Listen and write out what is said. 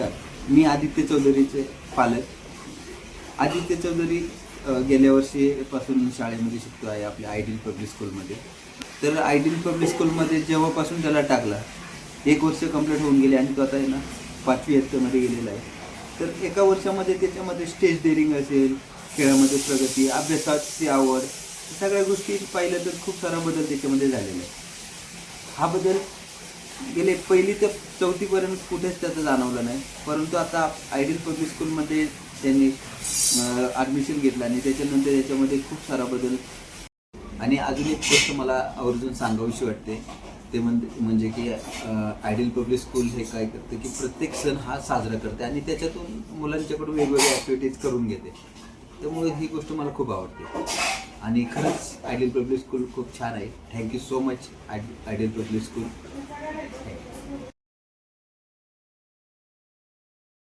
नमस्कार, मी आदित्य चौधरीचे पालक. आदित्य चौधरी गेल्या वर्षीपासून शाळेमध्ये शिकतो आहे आपल्या आयडियल पब्लिक स्कूलमध्ये. तर आयडियल पब्लिक स्कूलमध्ये जेव्हापासून त्याला टाकला 1 वर्ष कंप्लीट होऊन गेले आणि तो आता आहे ना 5वी इयत्तेमध्ये गेलेला आहे. तर एका वर्षामध्ये त्याच्यामध्ये स्टेज डेअरिंग असेल, खेळामध्ये प्रगती, अभ्यासाची आवड, सगळ्या गोष्टी पाहिलं तर खूप सारा बदल त्याच्यामध्ये झालेला आहे. हा बदल गेले 1ली ते 4थीपर्यंत कुठेच त्याचा जाणवलं नाही, परंतु आता आयडियल पब्लिक स्कूलमध्ये त्यांनी ॲडमिशन घेतलं आणि त्याच्यानंतर याच्यामध्ये खूप सारा बदल. आणि अजून एक गोष्ट मला आवर्जून सांगावीशी वाटते, ते म्हणजे की आयडियल पब्लिक स्कूल हे काय करते की प्रत्येक सण हा साजरा करते आणि त्याच्यातून मुलांच्याकडून वेगवेगळ्या ॲक्टिव्हिटीज करून घेते. त्यामुळे ही गोष्ट मला खूप आवडते आणि खरंच आयडियल पब्लिक स्कूल खूप छान आहे. Thank you so much ideal public school.